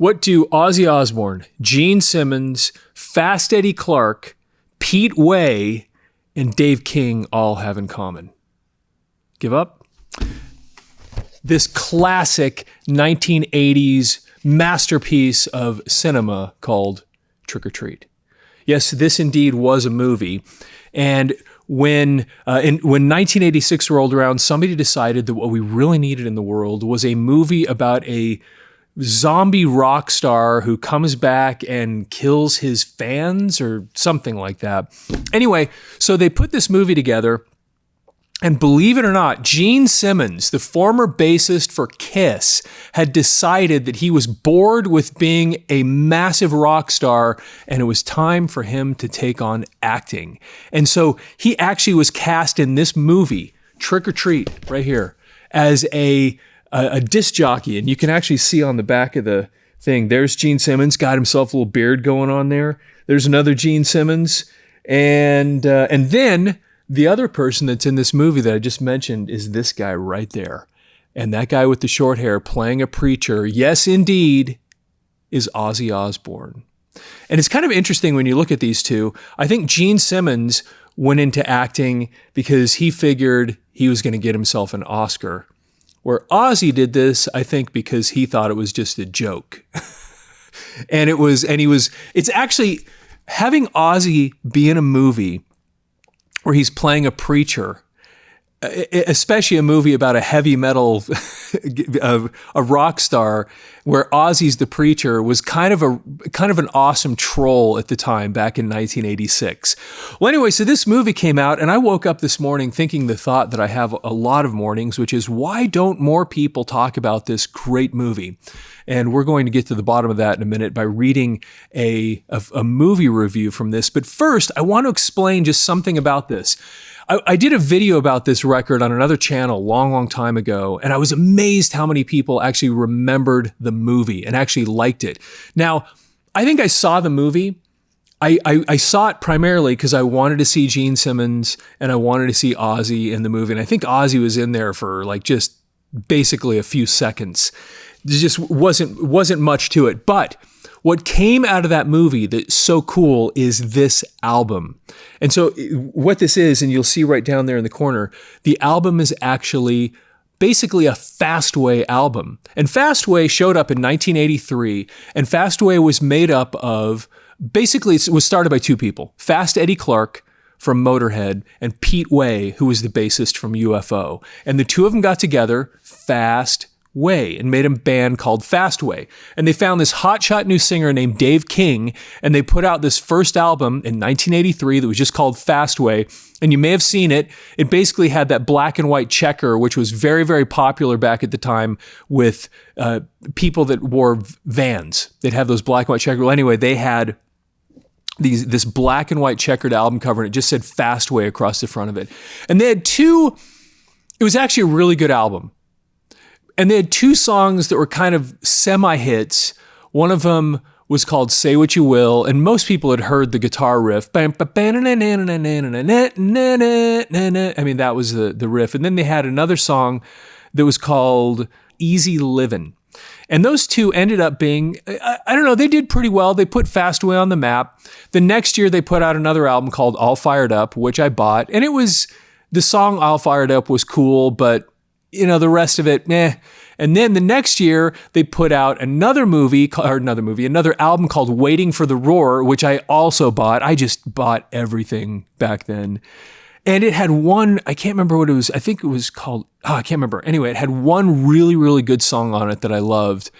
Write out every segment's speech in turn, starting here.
What do Ozzy Osborne, Gene Simmons, Fast Eddie Clarke, Pete Way, and Dave King all have in common? Give up? This classic 1980s masterpiece of cinema called Trick or Treat. Yes, this indeed was a movie. And when 1986 rolled around, somebody decided that what we really needed in the world was a movie about a zombie rock star who comes back and kills his fans or something like that. Anyway, so they put this movie together, and believe it or not, Gene Simmons, the former bassist for Kiss, had decided that he was bored with being a massive rock star and it was time for him to take on acting. And so he actually was cast in this movie, Trick or Treat, right here, as a disc jockey. And you can actually see on the back of the thing, there's Gene Simmons, got himself a little beard going on there. There's another Gene Simmons. And then the other person that's in this movie that I just mentioned is this guy right there. And that guy with the short hair playing a preacher, yes, indeed, is Ozzy Osbourne. And it's kind of interesting when you look at these two. I think Gene Simmons went into acting because he figured he was going to get himself an Oscar. Where Ozzy did this, I think, because he thought it was just a joke. It's actually having Ozzy be in a movie where he's playing a preacher, especially a movie about a heavy metal, a rock star, where Ozzy's the preacher, was kind of an awesome troll at the time back in 1986. Well, anyway, so this movie came out, and I woke up this morning thinking the thought that I have a lot of mornings, which is, why don't more people talk about this great movie? And we're going to get to the bottom of that in a minute by reading a movie review from this. But first, I want to explain just something about this. I did a video about this record on another channel a long, long time ago, and I was amazed how many people actually remembered the movie and actually liked it. Now, I think I saw the movie. I saw it primarily because I wanted to see Gene Simmons and I wanted to see Ozzy in the movie. And I think Ozzy was in there for like just basically a few seconds. There just wasn't much to it. But what came out of that movie that's so cool is this album. And so what this is, and you'll see right down there in the corner, the album is actually basically a Fastway album. And Fastway showed up in 1983, and Fastway was made up of, basically it was started by two people, Fast Eddie Clarke from Motorhead and Pete Way, who was the bassist from UFO. And the two of them got together, Fastway, and made a band called Fastway. And they found this hotshot new singer named Dave King, and they put out this first album in 1983 that was just called Fastway. And you may have seen it. It basically had that black and white checker, which was very, very popular back at the time with people that wore Vans. They'd have those black and white checkers. Well, anyway, they had this black and white checkered album cover, and it just said Fastway across the front of it. And they had it was actually a really good album. And they had two songs that were kind of semi-hits. One of them was called Say What You Will, and most people had heard the guitar riff. I mean, that was the riff. And then they had another song that was called Easy Livin'. And those two ended up being, I don't know, they did pretty well. They put Fastway on the map. The next year, they put out another album called All Fired Up, which I bought. And the song All Fired Up was cool, but the rest of it, meh. And then the next year, they put out another album called Waiting for the Roar, which I also bought. I just bought everything back then. And it had one, I can't remember what it was. I think it was called, I can't remember. Anyway, it had one really, really good song on it that I loved.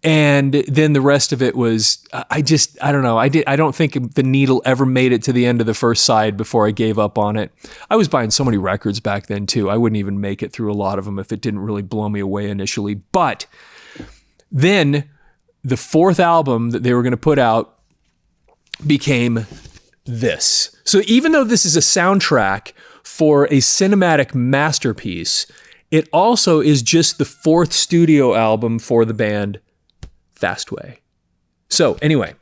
And then the rest of it was, I don't know. I don't think the needle ever made it to the end of the first side before I gave up on it. I was buying so many records back then too. I wouldn't even make it through a lot of them if it didn't really blow me away initially. But then the fourth album that they were going to put out became this. So even though this is a soundtrack for a cinematic masterpiece, it also is just the fourth studio album for the band Fastway. So anyway,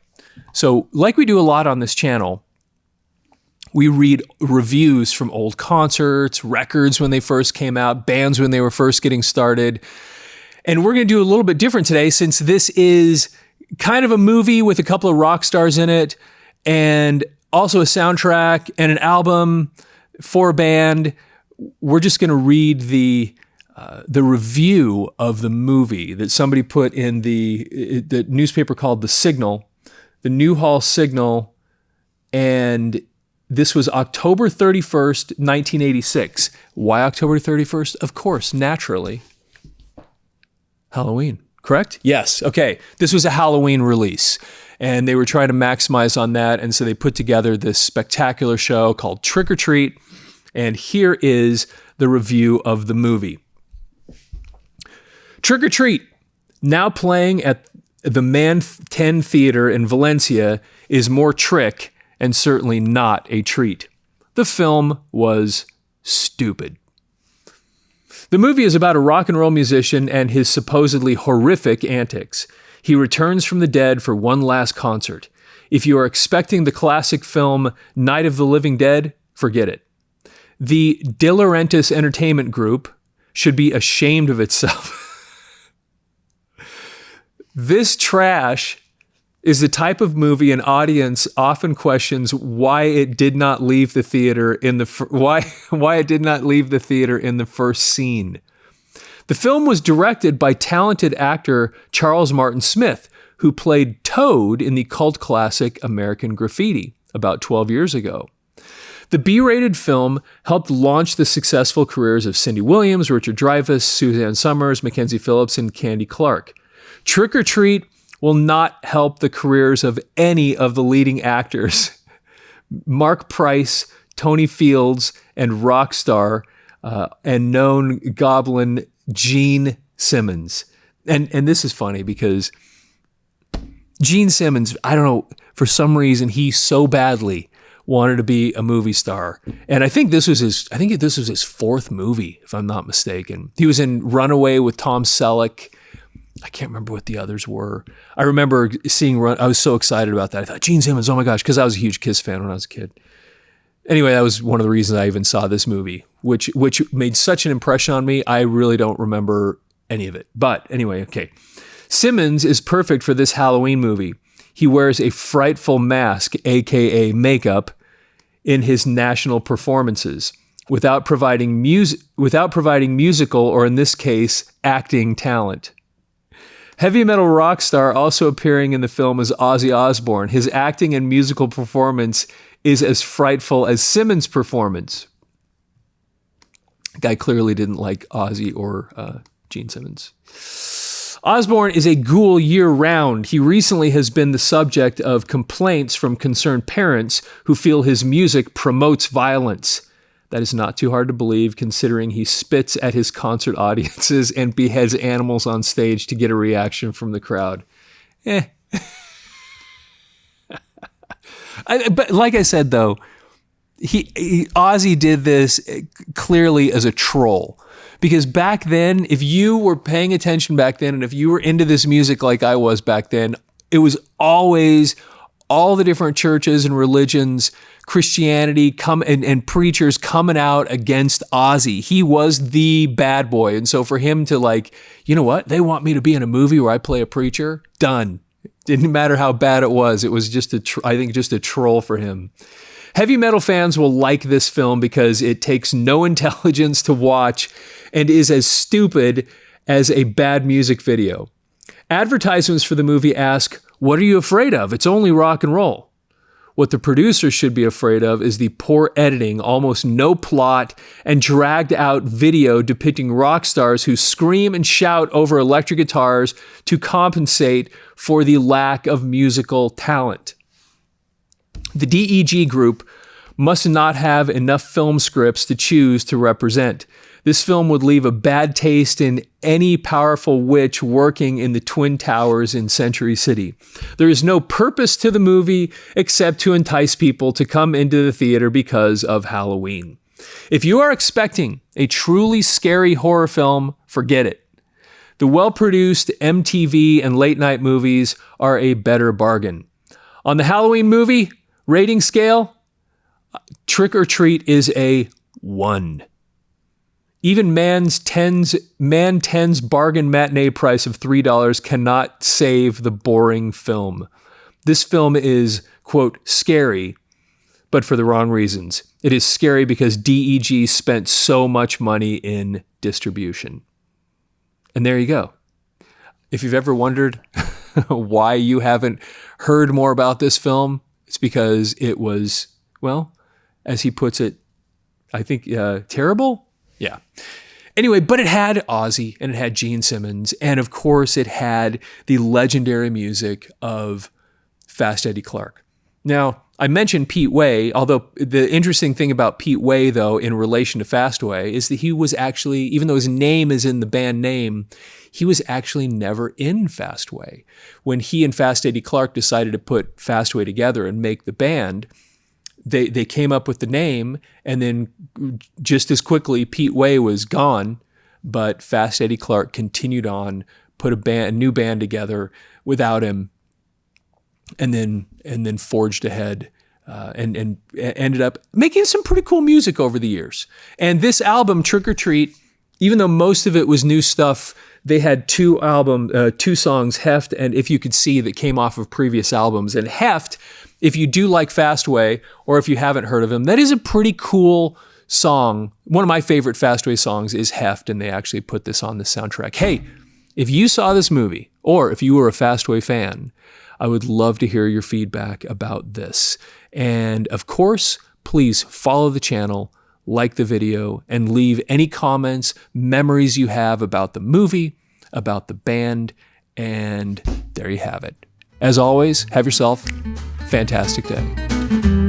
like we do a lot on this channel, we read reviews from old concerts, records when they first came out, bands when they were first getting started. And we're going to do a little bit different today since this is kind of a movie with a couple of rock stars in it, and also a soundtrack and an album for a band. We're just going to read the review of the movie that somebody put in the newspaper called The Signal, the Newhall Signal, and this was October 31st, 1986. Why October 31st? Of course, naturally, Halloween, correct? Yes. Okay. This was a Halloween release, and they were trying to maximize on that, and so they put together this spectacular show called Trick or Treat, and here is the review of the movie. Trick or Treat, now playing at the Man 10 Theater in Valencia, is more trick and certainly not a treat. The film was stupid. The movie is about a rock and roll musician and his supposedly horrific antics. He returns from the dead for one last concert. If you are expecting the classic film Night of the Living Dead, forget it. The De Laurentiis Entertainment Group should be ashamed of itself. This trash is the type of movie an audience often questions why it did not leave the theater in the first scene. The film was directed by talented actor Charles Martin Smith, who played Toad in the cult classic American Graffiti about 12 years ago. The B-rated film helped launch the successful careers of Cindy Williams, Richard Dreyfuss, Suzanne Summers, Mackenzie Phillips, and Candy Clark. Trick or Treat will not help the careers of any of the leading actors. Mark Price, Tony Fields, and rock star and known goblin Gene Simmons. And this is funny because Gene Simmons, I don't know, for some reason he so badly wanted to be a movie star. And I think this was his fourth movie, if I'm not mistaken. He was in Runaway with Tom Selleck. I can't remember what the others were. I remember seeing I was so excited about that. I thought, Gene Simmons, oh my gosh, because I was a huge Kiss fan when I was a kid. Anyway, that was one of the reasons I even saw this movie, which made such an impression on me. I really don't remember any of it. But anyway, okay. Simmons is perfect for this Halloween movie. He wears a frightful mask, aka makeup, in his national performances, without providing musical, or in this case, acting talent. Heavy metal rock star also appearing in the film is Ozzy Osborne. His acting and musical performance is as frightful as Simmons' performance. The guy clearly didn't like Ozzy or Gene Simmons. Osborne is a ghoul year-round. He recently has been the subject of complaints from concerned parents who feel his music promotes violence. That is not too hard to believe, considering he spits at his concert audiences and beheads animals on stage to get a reaction from the crowd. But like I said, though, Ozzy did this clearly as a troll. Because back then, if you were paying attention back then, and if you were into this music like I was back then, it was always all the different churches and religions, Christianity and preachers coming out against Ozzy. He was the bad boy. And so for him to like, you know what? They want me to be in a movie where I play a preacher? Done. Didn't matter how bad it was. It was just just a troll for him. Heavy metal fans will like this film because it takes no intelligence to watch and is as stupid as a bad music video. Advertisements for the movie ask, "What are you afraid of? It's only rock and roll." What the producers should be afraid of is the poor editing, almost no plot, and dragged out video depicting rock stars who scream and shout over electric guitars to compensate for the lack of musical talent. The DEG group must not have enough film scripts to choose to represent. This film would leave a bad taste in any powerful witch working in the Twin Towers in Century City. There is no purpose to the movie except to entice people to come into the theater because of Halloween. If you are expecting a truly scary horror film, forget it. The well-produced MTV and late-night movies are a better bargain. On the Halloween movie rating scale, Trick or Treat is a 1. Even man 10's bargain matinee price of $3 cannot save the boring film. This film is, quote, scary, but for the wrong reasons. It is scary because DEG spent so much money in distribution. And there you go. If you've ever wondered why you haven't heard more about this film, it's because it was, well, as he puts it, I think terrible? Yeah. Anyway, but it had Ozzy and it had Gene Simmons. And of course, it had the legendary music of Fast Eddie Clarke. Now, I mentioned Pete Way, although the interesting thing about Pete Way, though, in relation to Fastway, is that he was actually, even though his name is in the band name, he was actually never in Fastway. When he and Fast Eddie Clarke decided to put Fastway together and make the band, they came up with the name, and then just as quickly, Pete Way was gone, but Fast Eddie Clarke continued on, put a new band together without him, and then forged ahead and ended up making some pretty cool music over the years. And this album, Trick or Treat, even though most of it was new stuff, they had two songs, Heft and If You Could See, that came off of previous albums. And Heft, if you do like Fastway, or if you haven't heard of him, that is a pretty cool song. One of my favorite Fastway songs is Heft, and they actually put this on the soundtrack. Hey, if you saw this movie, or if you were a Fastway fan, I would love to hear your feedback about this. And of course, please follow the channel, like the video, and leave any comments, memories you have about the movie, about the band, and there you have it. As always, have yourself a fantastic day.